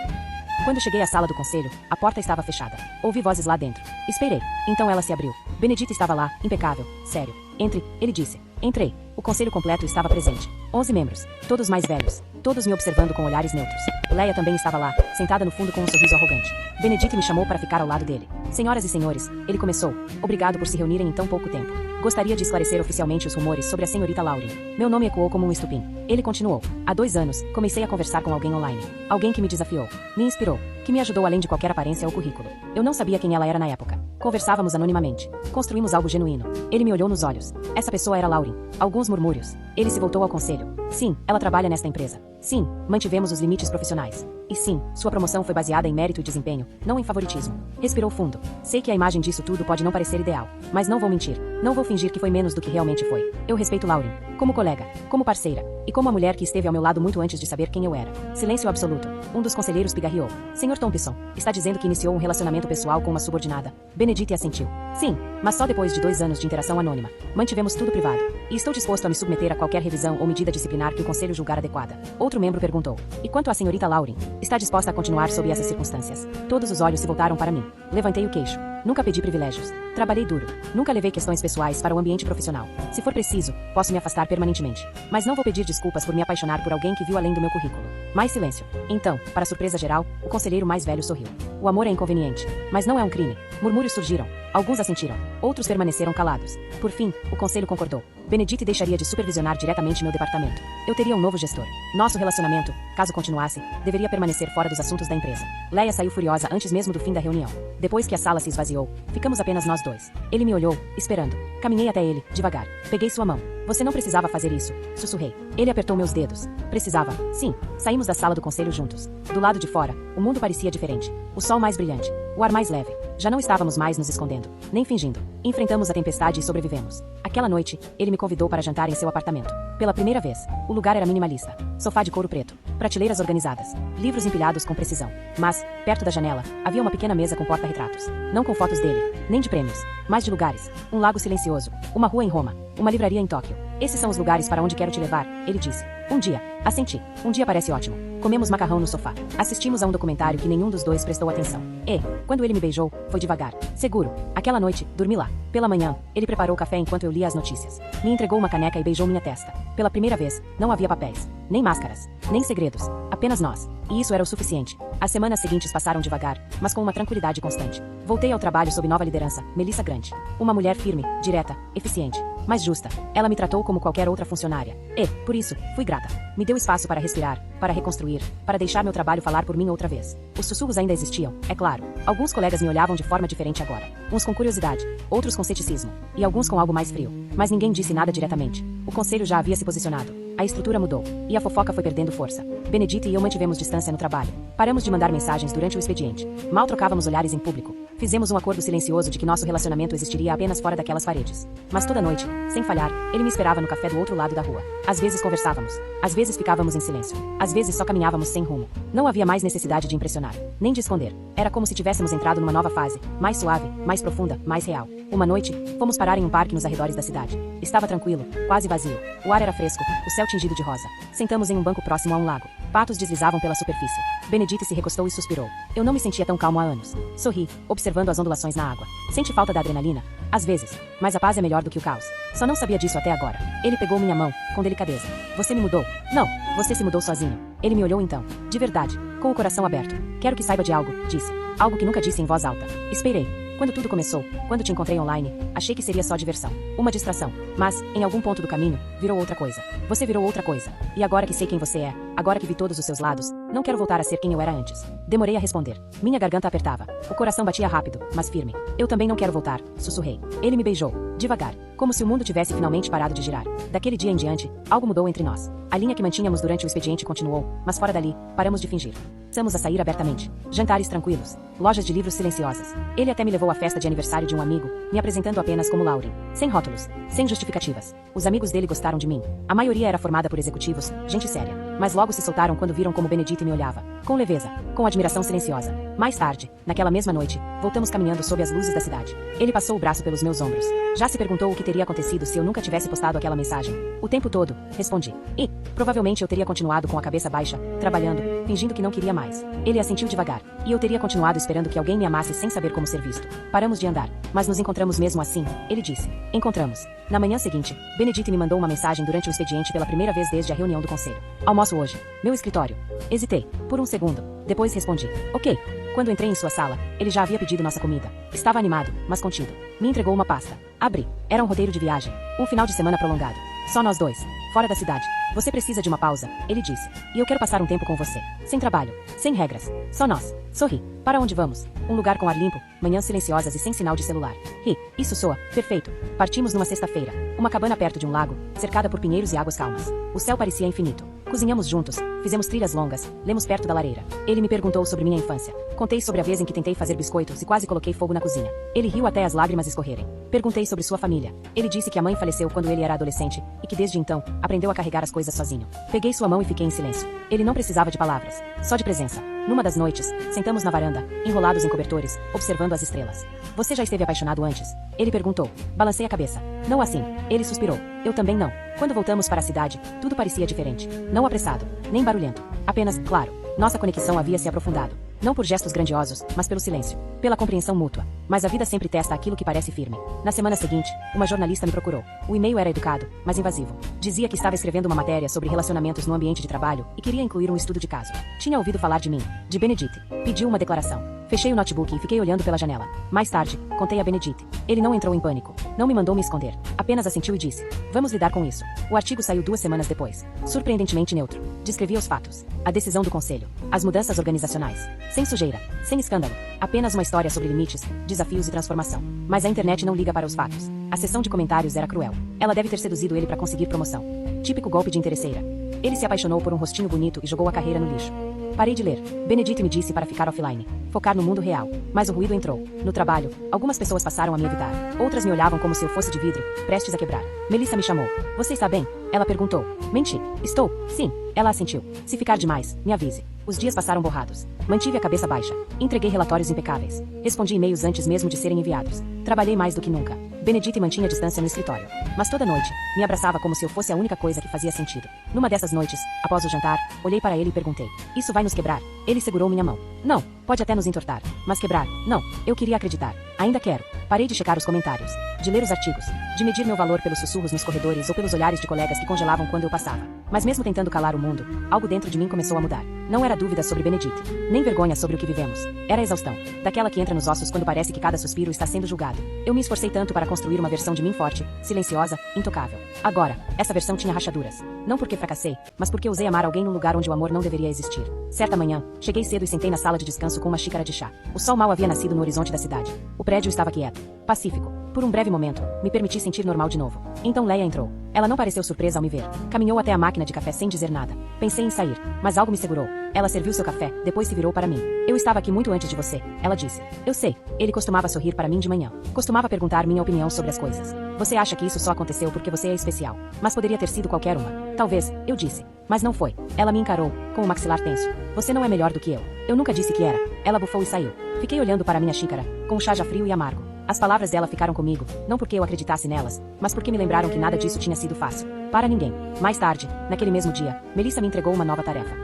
Quando cheguei à sala do conselho, a porta estava fechada. Ouvi vozes lá dentro. Esperei. Então ela se abriu. Benedite estava lá, impecável, sério. Entre, ele disse. Entrei. O conselho completo estava presente. 11 membros, todos mais velhos, todos me observando com olhares neutros. Leia também estava lá, sentada no fundo com um sorriso arrogante. Benedite me chamou para ficar ao lado dele. Senhoras e senhores, ele começou. Obrigado por se reunirem em tão pouco tempo. Gostaria de esclarecer oficialmente os rumores sobre a senhorita Lauren. Meu nome ecoou como um estupim. Ele continuou. Há 2 anos, comecei a conversar com alguém online. Alguém que me desafiou, me inspirou, que me ajudou além de qualquer aparência ou currículo. Eu não sabia quem ela era na época. Conversávamos anonimamente. Construímos algo genuíno. Ele me olhou nos olhos. Essa pessoa era Lauren. Alguns murmúrios. Ele se voltou ao conselho. Sim, ela trabalha nesta empresa. Sim, mantivemos os limites profissionais. E sim, sua promoção foi baseada em mérito e desempenho, não em favoritismo. Respirou fundo. Sei que a imagem disso tudo pode não parecer ideal, mas não vou mentir. Não vou fingir que foi menos do que realmente foi. Eu respeito Lauren, como colega, como parceira, e como a mulher que esteve ao meu lado muito antes de saber quem eu era. Silêncio absoluto. Um dos conselheiros pigarreou. Sr. Thompson, está dizendo que iniciou um relacionamento pessoal com uma subordinada. Benedite assentiu. Sim, mas só depois de 2 anos de interação anônima. Mantivemos tudo privado. E estou disposto a me submeter a qualquer revisão ou medida disciplinar que o conselho julgar adequada. Outro membro perguntou. E quanto à senhorita Lauren? Está disposta a continuar sob essas circunstâncias? Todos os olhos se voltaram para mim. Levantei o queixo. Nunca pedi privilégios. Trabalhei duro. Nunca levei questões pessoais para o ambiente profissional. Se for preciso, posso me afastar permanentemente. Mas não vou pedir desculpas por me apaixonar por alguém que viu além do meu currículo. Mais silêncio. Então, para surpresa geral, o conselheiro mais velho sorriu. O amor é inconveniente, mas não é um crime. Murmúrios surgiram. Alguns assentiram. Outros permaneceram calados. Por fim, o conselho concordou. Benedite deixaria de supervisionar diretamente meu departamento. Eu teria um novo gestor. Nosso relacionamento, caso continuasse, deveria permanecer fora dos assuntos da empresa. Leia saiu furiosa antes mesmo do fim da reunião. Depois que a sala se esvaziou, ficamos apenas nós nós dois. Ele me olhou, esperando. Caminhei até ele, devagar. Peguei sua mão. Você não precisava fazer isso, sussurrei. Ele apertou meus dedos. Precisava, sim. Saímos da sala do conselho juntos. Do lado de fora, o mundo parecia diferente. O sol mais brilhante, o ar mais leve. Já não estávamos mais nos escondendo, nem fingindo. Enfrentamos a tempestade e sobrevivemos. Aquela noite, ele me convidou para jantar em seu apartamento. Pela primeira vez, o lugar era minimalista. Sofá de couro preto, prateleiras organizadas, livros empilhados com precisão. Mas, perto da janela, havia uma pequena mesa com porta-retratos. Não com fotos dele, nem de prêmios, mas de lugares. Um lago silencioso, uma rua em Roma, uma livraria em Tóquio. Esses são os lugares para onde quero te levar, ele disse. Um dia, assenti. Um dia parece ótimo. Comemos macarrão no sofá. Assistimos a um documentário que nenhum dos dois prestou atenção. E, quando ele me beijou, foi devagar. Seguro. Aquela noite, dormi lá. Pela manhã, ele preparou o café enquanto eu lia as notícias. Me entregou uma caneca e beijou minha testa. Pela primeira vez, não havia papéis, nem máscaras, nem segredos. Apenas nós. E isso era o suficiente. As semanas seguintes passaram devagar, mas com uma tranquilidade constante. Voltei ao trabalho sob nova liderança, Melissa Grant. Uma mulher firme, direta, eficiente, mas justa. Ela me tratou como qualquer outra funcionária. E, por isso, fui grata. Me deu espaço para respirar, para reconstruir, para deixar meu trabalho falar por mim outra vez. Os sussurros ainda existiam, é claro. Alguns colegas me olhavam de forma diferente agora. Uns com curiosidade, outros com ceticismo, e alguns com algo mais frio. Mas ninguém disse nada diretamente. O conselho já havia se posicionado. A estrutura mudou, e a fofoca foi perdendo força. Benedito e eu mantivemos distância no trabalho. Paramos de mandar mensagens durante o expediente. Mal trocávamos olhares em público. Fizemos um acordo silencioso de que nosso relacionamento existiria apenas fora daquelas paredes. Mas toda noite, sem falhar, ele me esperava no café do outro lado da rua. Às vezes conversávamos. Às vezes ficávamos em silêncio. Às vezes só caminhávamos sem rumo. Não havia mais necessidade de impressionar, nem de esconder. Era como se tivéssemos entrado numa nova fase, mais suave, mais profunda, mais real. Uma noite, fomos parar em um parque nos arredores da cidade. Estava tranquilo, quase vazio. O ar era fresco, o céu tingido de rosa. Sentamos em um banco próximo a um lago. Patos deslizavam pela superfície. Benedito se recostou e suspirou. Eu não me sentia tão calmo há anos. Sorri, observando as ondulações na água. Sente falta da adrenalina? Às vezes. Mas a paz é melhor do que o caos. Só não sabia disso até agora. Ele pegou minha mão, com delicadeza. Você me mudou? Não, você se mudou sozinho. Ele me olhou então. De verdade, com o coração aberto. Quero que saiba de algo, disse. Algo que nunca disse em voz alta. Esperei. Quando tudo começou, quando te encontrei online, achei que seria só diversão. Uma distração. Mas, em algum ponto do caminho, virou outra coisa. Você virou outra coisa. E agora que sei quem você é, agora que vi todos os seus lados, não quero voltar a ser quem eu era antes. Demorei a responder. Minha garganta apertava. O coração batia rápido, mas firme. Eu também não quero voltar, sussurrei. Ele me beijou. Devagar. Como se o mundo tivesse finalmente parado de girar. Daquele dia em diante, algo mudou entre nós. A linha que mantínhamos durante o expediente continuou, mas fora dali, paramos de fingir. Começamos a sair abertamente. Jantares tranquilos. Lojas de livros silenciosas. Ele até me levou à festa de aniversário de um amigo, me apresentando apenas como Laurie. Sem rótulos. Sem justificativas. Os amigos dele gostaram de mim. A maioria era formada por executivos, gente séria. Mas logo se soltaram quando viram como Benedito me olhava. Com leveza. Com admiração silenciosa. Mais tarde, naquela mesma noite, voltamos caminhando sob as luzes da cidade. Ele passou o braço pelos meus ombros. Já se perguntou o que teria acontecido se eu nunca tivesse postado aquela mensagem. O tempo todo, respondi. E, provavelmente eu teria continuado com a cabeça baixa, trabalhando, fingindo que não queria mais. Ele assentiu devagar. E eu teria continuado esperando que alguém me amasse sem saber como ser visto. Paramos de andar, mas nos encontramos mesmo assim, ele disse. Encontramos. Na manhã seguinte, Benedito me mandou uma mensagem durante o expediente pela primeira vez desde a reunião do conselho. Almoço hoje. Meu escritório. Hesitei. Por um segundo. Depois respondi. Ok. Quando entrei em sua sala, ele já havia pedido nossa comida. Estava animado, mas contido. Me entregou uma pasta. Abri. Era um roteiro de viagem. Um final de semana prolongado. Só nós dois. Fora da cidade. Você precisa de uma pausa, ele disse. E eu quero passar um tempo com você. Sem trabalho. Sem regras. Só nós. Sorri. Para onde vamos? Um lugar com ar limpo, manhãs silenciosas e sem sinal de celular. Ri. Isso soa. Perfeito. Partimos numa sexta-feira. Uma cabana perto de um lago, cercada por pinheiros e águas calmas. O céu parecia infinito. Cozinhamos juntos, fizemos trilhas longas, lemos perto da lareira. Ele me perguntou sobre minha infância. Contei sobre a vez em que tentei fazer biscoitos e quase coloquei fogo na cozinha. Ele riu até as lágrimas escorrerem. Perguntei sobre sua família. Ele disse que a mãe faleceu quando ele era adolescente e que desde então, aprendeu a carregar as coisas sozinho. Peguei sua mão e fiquei em silêncio. Ele não precisava de palavras, só de presença. Numa das noites, sentamos na varanda, enrolados em cobertores, observando as estrelas. Você já esteve apaixonado antes? Ele perguntou. Balancei a cabeça. Não assim. Ele suspirou. Eu também não. Quando voltamos para a cidade, tudo parecia diferente. Não apressado, nem barulhento. Apenas, claro, nossa conexão havia se aprofundado. Não por gestos grandiosos, mas pelo silêncio. Pela compreensão mútua. Mas a vida sempre testa aquilo que parece firme. Na semana seguinte, uma jornalista me procurou. O e-mail era educado, mas invasivo. Dizia que estava escrevendo uma matéria sobre relacionamentos no ambiente de trabalho e queria incluir um estudo de caso. Tinha ouvido falar de mim, de Benedito. Pediu uma declaração. Fechei o notebook e fiquei olhando pela janela. Mais tarde, contei a Benedict. Ele não entrou em pânico. Não me mandou me esconder. Apenas assentiu e disse: vamos lidar com isso. O artigo saiu 2 semanas depois. Surpreendentemente neutro. Descrevia os fatos. A decisão do conselho. As mudanças organizacionais. Sem sujeira. Sem escândalo. Apenas uma história sobre limites, desafios e transformação. Mas a internet não liga para os fatos. A sessão de comentários era cruel. Ela deve ter seduzido ele para conseguir promoção. Típico golpe de interesseira. Ele se apaixonou por um rostinho bonito e jogou a carreira no lixo. Parei de ler. Benedict me disse para ficar offline. Focar no mundo real. Mas o ruído entrou. No trabalho, algumas pessoas passaram a me evitar. Outras me olhavam como se eu fosse de vidro, prestes a quebrar. Melissa me chamou. Você está bem? Ela perguntou. Menti. Estou. Sim. Ela assentiu. Se ficar demais, me avise. Os dias passaram borrados. Mantive a cabeça baixa. Entreguei relatórios impecáveis. Respondi e-mails antes mesmo de serem enviados. Trabalhei mais do que nunca. Benedict mantinha distância no escritório. Mas toda noite, me abraçava como se eu fosse a única coisa que fazia sentido. Numa dessas noites, após o jantar, olhei para ele e perguntei: isso vai nos quebrar? Ele segurou minha mão. Não, pode até nos entortar. Mas quebrar? Não. Eu queria acreditar. Ainda quero. Parei de checar os comentários, de ler os artigos, de medir meu valor pelos sussurros nos corredores ou pelos olhares de colegas que congelavam quando eu passava. Mas mesmo tentando calar o mundo, algo dentro de mim começou a mudar. Não era dúvida sobre Benedict, nem vergonha sobre o que vivemos. Era a exaustão, daquela que entra nos ossos quando parece que cada suspiro está sendo julgado. Eu me esforcei tanto para construir uma versão de mim forte, silenciosa, intocável. Agora, essa versão tinha rachaduras. Não porque fracassei, mas porque usei amar alguém num lugar onde o amor não deveria existir. Certa manhã, cheguei cedo e sentei na sala de descanso com uma xícara de chá. O sol mal havia nascido no horizonte da cidade. O prédio estava quieto, pacífico. Por um breve momento, me permiti sentir normal de novo. Então Leia entrou. Ela não pareceu surpresa ao me ver. Caminhou até a máquina de café sem dizer nada. Pensei em sair, mas algo me segurou. Ela serviu seu café, depois se virou para mim. Eu estava aqui muito antes de você, ela disse. Eu sei. Ele costumava sorrir para mim de manhã. Costumava perguntar minha opinião sobre as coisas. Você acha que isso só aconteceu porque você é especial. Mas poderia ter sido qualquer uma. Talvez, eu disse. Mas não foi. Ela me encarou, com o maxilar tenso. Você não é melhor do que eu. Eu nunca disse que era. Ela bufou e saiu. Fiquei olhando para minha xícara, com o chá já frio e amargo. As palavras dela ficaram comigo, não porque eu acreditasse nelas, mas porque me lembraram que nada disso tinha sido fácil. Para ninguém. Mais tarde, naquele mesmo dia, Melissa me entregou uma nova tarefa.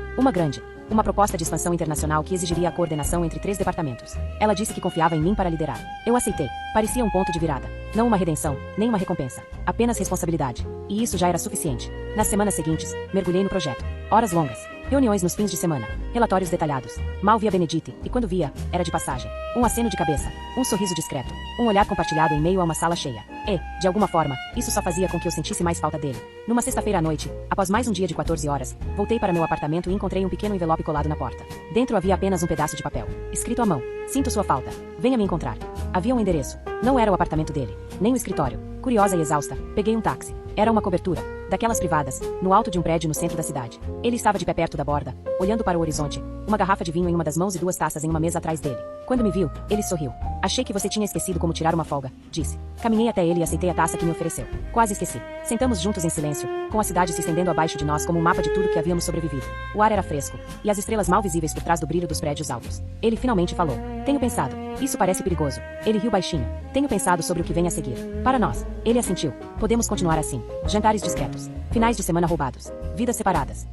Uma proposta de expansão internacional que exigiria a coordenação entre 3 departamentos. Ela disse que confiava em mim para liderar. Eu aceitei. Parecia um ponto de virada. Não uma redenção, nem uma recompensa. Apenas responsabilidade. E isso já era suficiente. Nas semanas seguintes, mergulhei no projeto. Horas longas. Reuniões nos fins de semana. Relatórios detalhados. Mal via Benedict, e quando via, era de passagem. Um aceno de cabeça. Um sorriso discreto. Um olhar compartilhado em meio a uma sala cheia. E, de alguma forma, isso só fazia com que eu sentisse mais falta dele. Numa sexta-feira à noite, após mais um dia de 14 horas, voltei para meu apartamento e encontrei um pequeno envelope colado na porta. Dentro havia apenas um pedaço de papel, escrito à mão. Sinto sua falta. Venha me encontrar. Havia um endereço. Não era o apartamento dele, nem o escritório. Curiosa e exausta, peguei um táxi. Era uma cobertura, daquelas privadas, no alto de um prédio no centro da cidade. Ele estava de pé perto da borda, olhando para o horizonte, uma garrafa de vinho em uma das mãos e 2 taças em uma mesa atrás dele. Quando me viu, ele sorriu. Achei que você tinha esquecido como tirar uma folga, disse. Caminhei até ele e aceitei a taça que me ofereceu. Quase esqueci. Sentamos juntos em silêncio, com a cidade se estendendo abaixo de nós como um mapa de tudo que havíamos sobrevivido. O ar era fresco, e as estrelas mal visíveis por trás do brilho dos prédios altos. Ele finalmente falou. Tenho pensado. Isso parece perigoso. Ele riu baixinho. Tenho pensado sobre o que vem a seguir. Para nós. Ele assentiu. Podemos continuar assim. Jantares discretos. Finais de semana roubados. Vidas separadas.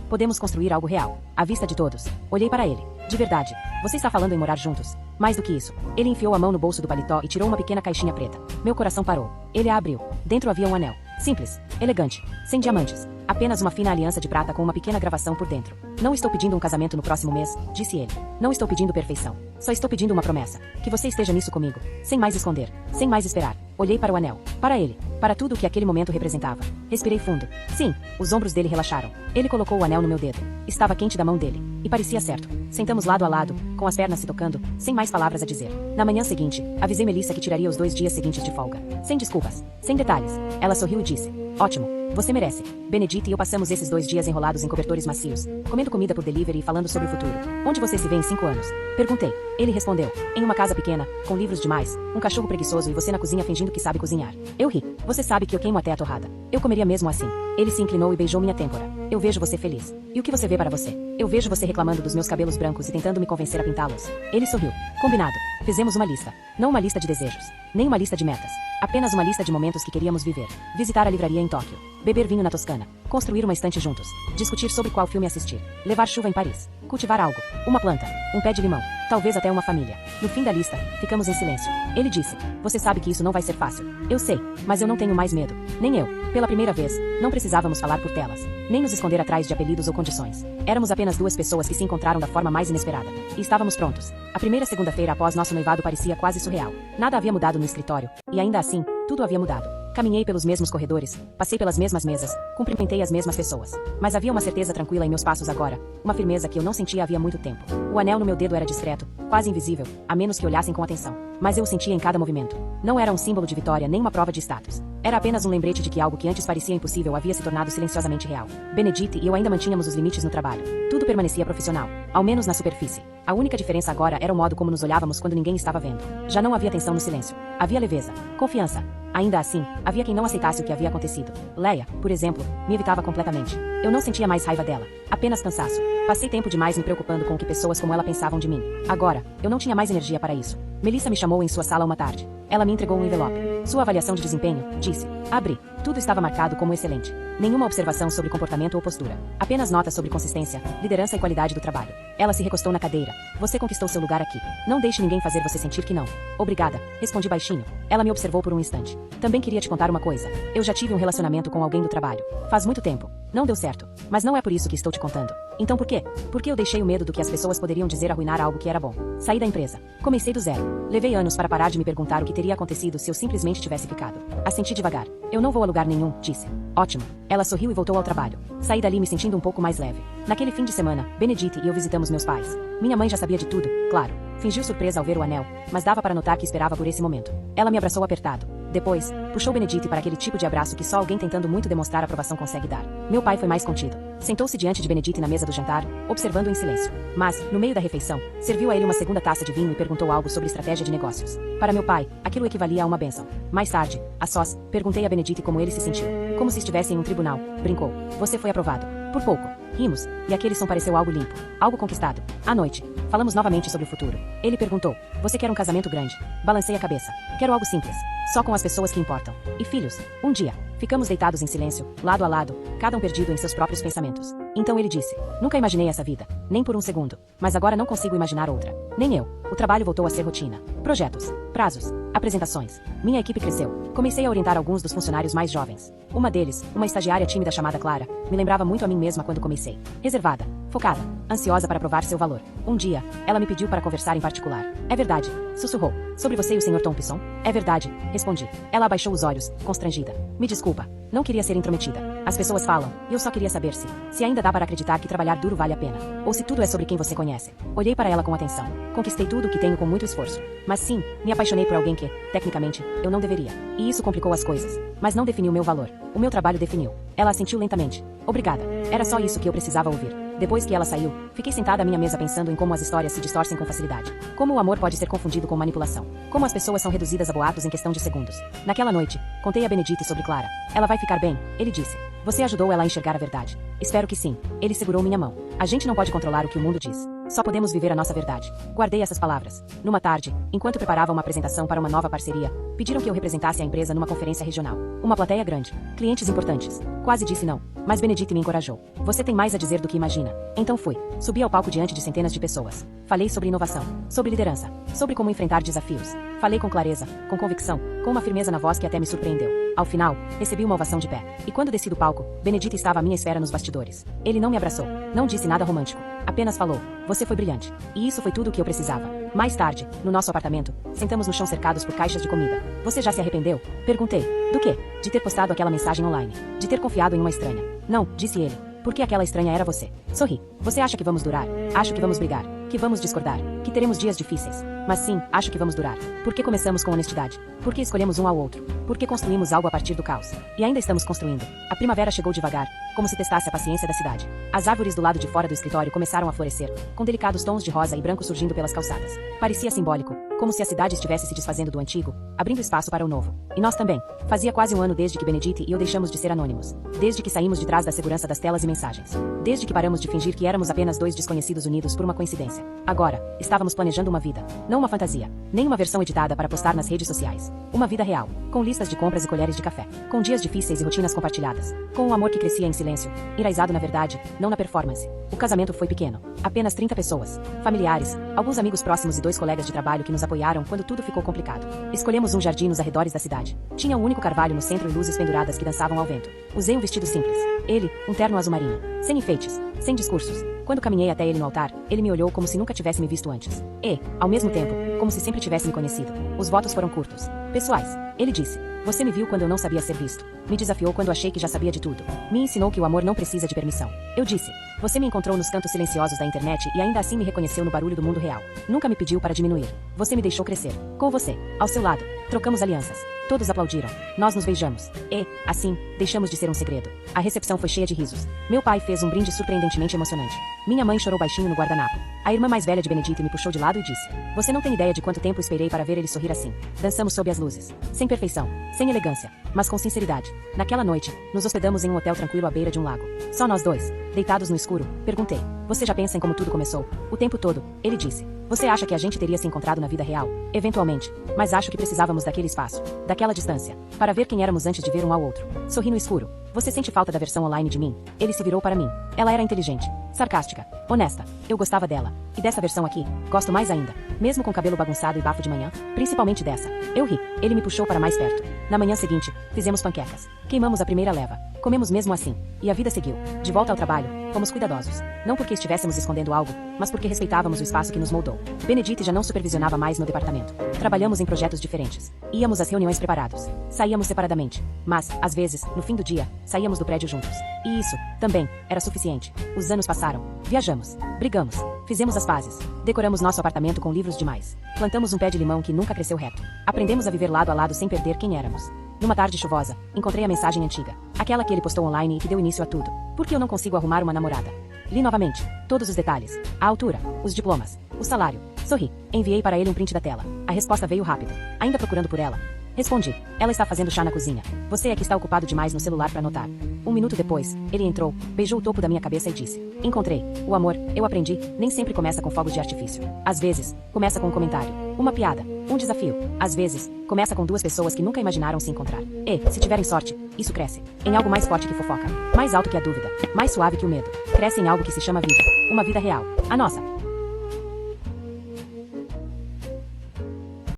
Podemos construir algo real. À vista de todos. Olhei para ele. De verdade. Você está falando em morar juntos? Mais do que isso. Ele enfiou a mão no bolso do paletó e tirou uma pequena caixinha preta. Meu coração parou. Ele a abriu. Dentro havia um anel. Simples. Elegante. Sem diamantes. Apenas uma fina aliança de prata com uma pequena gravação por dentro. Não estou pedindo um casamento no próximo mês, disse ele. Não estou pedindo perfeição. Só estou pedindo uma promessa. Que você esteja nisso comigo. Sem mais esconder. Sem mais esperar. Olhei para o anel. Para ele. Para tudo o que aquele momento representava. Respirei fundo. Sim, os ombros dele relaxaram. Ele colocou o anel no meu dedo. Estava quente da mão dele. E parecia certo. Sentamos lado a lado, com as pernas se tocando, sem mais palavras a dizer. Na manhã seguinte, avisei Melissa que tiraria os 2 dias seguintes de folga. Sem desculpas. Sem detalhes. Ela sorriu e disse. Ótimo. Você merece. Benedict e eu passamos esses 2 dias enrolados em cobertores macios, comendo comida por delivery e falando sobre o futuro. Onde você se vê em 5 anos? Perguntei. Ele respondeu. Em uma casa pequena, com livros demais, um cachorro preguiçoso e você na cozinha fingindo que sabe cozinhar. Eu ri. Você sabe que eu queimo até a torrada. Eu comeria mesmo assim. Ele se inclinou e beijou minha têmpora. Eu vejo você feliz. E o que você vê para você? Eu vejo você reclamando dos meus cabelos brancos e tentando me convencer a pintá-los. Ele sorriu. Combinado. Fizemos uma lista. Não uma lista de desejos. Nem uma lista de metas. Apenas uma lista de momentos que queríamos viver. Visitar a livraria em Tóquio. Beber vinho na Toscana. Construir uma estante juntos. Discutir sobre qual filme assistir. Levar chuva em Paris. Cultivar algo. Uma planta. Um pé de limão. Talvez até uma família. No fim da lista, ficamos em silêncio. Ele disse: você sabe que isso não vai ser fácil. Eu sei, mas eu não tenho mais medo. Nem eu. Pela primeira vez, não precisávamos falar por telas. Nem nos esconder atrás de apelidos ou condições. Éramos apenas duas pessoas que se encontraram da forma mais inesperada. E estávamos prontos. A primeira segunda-feira após nosso noivado parecia quase surreal. Nada havia mudado no escritório. E ainda assim, tudo havia mudado. Caminhei pelos mesmos corredores, passei pelas mesmas mesas, cumprimentei as mesmas pessoas. Mas havia uma certeza tranquila em meus passos agora, uma firmeza que eu não sentia havia muito tempo. O anel no meu dedo era discreto, quase invisível, a menos que olhassem com atenção. Mas eu o sentia em cada movimento. Não era um símbolo de vitória nem uma prova de status. Era apenas um lembrete de que algo que antes parecia impossível havia se tornado silenciosamente real. Benedite e eu ainda mantínhamos os limites no trabalho. Tudo permanecia profissional, ao menos na superfície. A única diferença agora era o modo como nos olhávamos quando ninguém estava vendo. Já não havia tensão no silêncio. Havia leveza, confiança. Ainda assim, havia quem não aceitasse o que havia acontecido. Leia, por exemplo, me evitava completamente. Eu não sentia mais raiva dela, apenas cansaço. Passei tempo demais me preocupando com o que pessoas como ela pensavam de mim. Agora, eu não tinha mais energia para isso. Melissa me chamou em sua sala uma tarde. Ela me entregou um envelope. Sua avaliação de desempenho, disse. Abri. Tudo estava marcado como excelente. Nenhuma observação sobre comportamento ou postura. Apenas notas sobre consistência, liderança e qualidade do trabalho. Ela se recostou na cadeira. Você conquistou seu lugar aqui. Não deixe ninguém fazer você sentir que não. Obrigada, respondi baixinho. Ela me observou por um instante. Também queria te contar uma coisa. Eu já tive um relacionamento com alguém do trabalho. Faz muito tempo. Não deu certo. Mas não é por isso que estou te contando. Então por quê? Porque eu deixei o medo do que as pessoas poderiam dizer arruinar algo que era bom. Saí da empresa. Comecei do zero. Levei anos para parar de me perguntar o que teria acontecido se eu simplesmente tivesse ficado. Assenti devagar. Eu não vou a lugar nenhum, disse. Ótimo. Ela sorriu e voltou ao trabalho. Saí dali me sentindo um pouco mais leve. Naquele fim de semana, Benedite e eu visitamos meus pais. Minha mãe já sabia de tudo, claro. Fingiu surpresa ao ver o anel, mas dava para notar que esperava por esse momento. Ela me abraçou apertado. Depois, puxou Benedite para aquele tipo de abraço que só alguém tentando muito demonstrar aprovação consegue dar. Meu pai foi mais contido. Sentou-se diante de Benedite na mesa do jantar, observando em silêncio. Mas, no meio da refeição, serviu a ele uma segunda taça de vinho e perguntou algo sobre estratégia de negócios. Para meu pai, aquilo equivalia a uma bênção. Mais tarde, a sós, perguntei a Benedite como ele se sentiu. Como se estivesse em um tribunal. Brincou. Você foi aprovado. Por pouco. Rimos, e aquele som pareceu algo limpo. Algo conquistado. À noite, falamos novamente sobre o futuro. Ele perguntou, você quer um casamento grande? Balancei a cabeça. Quero algo simples. Só com as pessoas que importam. E filhos? Um dia. Ficamos deitados em silêncio, lado a lado, cada um perdido em seus próprios pensamentos. Então ele disse, nunca imaginei essa vida. Nem por um segundo. Mas agora não consigo imaginar outra. Nem eu. O trabalho voltou a ser rotina. Projetos. Prazos. Apresentações. Minha equipe cresceu. Comecei a orientar alguns dos funcionários mais jovens. Uma deles, uma estagiária tímida chamada Clara, me lembrava muito a mim mesma quando comecei. Reservada, focada, ansiosa para provar seu valor. Um dia, ela me pediu para conversar em particular. É verdade, sussurrou. Sobre você e o Sr. Thompson? É verdade, respondi. Ela abaixou os olhos, constrangida. Me desculpa, não queria ser intrometida. As pessoas falam, e eu só queria saber se ainda dá para acreditar que trabalhar duro vale a pena. Ou se tudo é sobre quem você conhece. Olhei para ela com atenção. Conquistei tudo o que tenho com muito esforço. Mas sim, me apaixonei por alguém que, tecnicamente, eu não deveria. E isso complicou as coisas. Mas não definiu meu valor. O meu trabalho definiu. Ela assentiu lentamente. Obrigada. Era só isso que eu precisava ouvir. Depois que ela saiu, fiquei sentada à minha mesa pensando em como as histórias se distorcem com facilidade. Como o amor pode ser confundido com manipulação. Como as pessoas são reduzidas a boatos em questão de segundos. Naquela noite, contei a Benedite sobre Clara. Ela vai ficar bem, ele disse. Você ajudou ela a enxergar a verdade. Espero que sim. Ele segurou minha mão. A gente não pode controlar o que o mundo diz. Só podemos viver a nossa verdade. Guardei essas palavras. Numa tarde, enquanto preparava uma apresentação para uma nova parceria, pediram que eu representasse a empresa numa conferência regional. Uma plateia grande. Clientes importantes. Quase disse não. Mas Benedite me encorajou. Você tem mais a dizer do que imagina. Então fui. Subi ao palco diante de centenas de pessoas. Falei sobre inovação. Sobre liderança. Sobre como enfrentar desafios. Falei com clareza, com convicção, com uma firmeza na voz que até me surpreendeu. Ao final, recebi uma ovação de pé. E quando desci do palco, Benedite estava à minha espera nos bastidores. Ele não me abraçou. Não disse nada romântico. Apenas falou, você foi brilhante. E isso foi tudo o que eu precisava. Mais tarde, no nosso apartamento, sentamos no chão cercados por caixas de comida. Você já se arrependeu? Perguntei. Do quê? De ter postado aquela mensagem online. De ter confiado em uma estranha. Não, disse ele. Porque aquela estranha era você. Sorri. Você acha que vamos durar? Acho que vamos brigar. Que vamos discordar. Que teremos dias difíceis. Mas sim, acho que vamos durar. Porque começamos com honestidade. Porque escolhemos um ao outro. Porque construímos algo a partir do caos. E ainda estamos construindo. A primavera chegou devagar, como se testasse a paciência da cidade. As árvores do lado de fora do escritório começaram a florescer, com delicados tons de rosa e branco surgindo pelas calçadas. Parecia simbólico. como se a cidade estivesse se desfazendo do antigo, abrindo espaço para o novo. E nós também. Fazia quase um ano desde que Benedict e eu deixamos de ser anônimos. Desde que saímos de trás da segurança das telas e mensagens. Desde que paramos de fingir que éramos apenas dois desconhecidos unidos por uma coincidência. Agora, estávamos planejando uma vida. Não uma fantasia. Nem uma versão editada para postar nas redes sociais. Uma vida real. Com listas de compras e colheres de café. Com dias difíceis e rotinas compartilhadas. Com um amor que crescia em silêncio. Enraizado na verdade, não na performance. O casamento foi pequeno. Apenas 30 pessoas. Familiares, alguns amigos próximos e 2 colegas de trabalho que nos apoiaram quando tudo ficou complicado. Escolhemos um jardim nos arredores da cidade. Tinha um único carvalho no centro e luzes penduradas que dançavam ao vento. Usei um vestido simples. Ele, um terno azul marinho. Sem enfeites. Sem discursos. Quando caminhei até ele no altar, ele me olhou como se nunca tivesse me visto antes. E, ao mesmo tempo, como se sempre tivesse me conhecido. Os votos foram curtos. Pessoais. Ele disse: "Você me viu quando eu não sabia ser visto. Me desafiou quando achei que já sabia de tudo. Me ensinou que o amor não precisa de permissão." Eu disse: "Você me encontrou nos cantos silenciosos da internet e ainda assim me reconheceu no barulho do mundo real. Nunca me pediu para diminuir. Você me deixou crescer. Com você, ao seu lado, trocamos alianças. Todos aplaudiram. Nós nos beijamos. E, assim, deixamos de ser um segredo." A recepção foi cheia de risos. Meu pai fez um brinde surpreendentemente emocionante. Minha mãe chorou baixinho no guardanapo. A irmã mais velha de Benedict me puxou de lado e disse: "Você não tem ideia de quanto tempo esperei para ver ele sorrir assim." Dançamos sob as luzes. Sem perfeição, sem elegância, mas com sinceridade. Naquela noite, nos hospedamos em um hotel tranquilo à beira de um lago. Só nós dois, deitados no escuro. Perguntei: "Você já pensa em como tudo começou?" "O tempo todo," ele disse. "Você acha que a gente teria se encontrado na vida real? Eventualmente. Mas acho que precisávamos daquele espaço, daquela distância, para ver quem éramos antes de ver um ao outro." Sorri no escuro. "Você sente falta da versão online de mim?" Ele se virou para mim. Ela era inteligente, sarcástica, honesta. Eu gostava dela. E dessa versão aqui, gosto mais ainda. Mesmo com cabelo bagunçado e bafo de manhã, principalmente dessa. Eu ri. Ele me puxou para mais perto. Na manhã seguinte, fizemos panquecas. Queimamos a primeira leva. Comemos mesmo assim. E a vida seguiu. De volta ao trabalho, fomos cuidadosos. Não porque estivéssemos escondendo algo, mas porque respeitávamos o espaço que nos moldou. Benedict já não supervisionava mais no departamento. Trabalhamos em projetos diferentes. Íamos às reuniões preparados. Saíamos separadamente. Mas, às vezes, no fim do dia, saíamos do prédio juntos. E isso, também, era suficiente. Os anos passaram. Viajamos. Brigamos. Fizemos as pazes. Decoramos nosso apartamento com livros demais. Plantamos um pé de limão que nunca cresceu reto. Aprendemos a viver lado a lado sem perder quem éramos. Numa tarde chuvosa, encontrei a mensagem antiga. Aquela que ele postou online e que deu início a tudo. "Por que eu não consigo arrumar uma namorada?" Li novamente. Todos os detalhes. A altura. Os diplomas. O salário. Sorri. Enviei para ele um print da tela. A resposta veio rápido. "Ainda procurando por ela?" Respondi. "Ela está fazendo chá na cozinha. Você é que está ocupado demais no celular para notar." Um minuto depois, ele entrou, beijou o topo da minha cabeça e disse: "Encontrei. O amor, eu aprendi, nem sempre começa com fogos de artifício. Às vezes, começa com um comentário, uma piada, um desafio. Às vezes, começa com 2 pessoas que nunca imaginaram se encontrar. E, se tiverem sorte, isso cresce em algo mais forte que fofoca, mais alto que a dúvida, mais suave que o medo. Cresce em algo que se chama vida. Uma vida real. A nossa."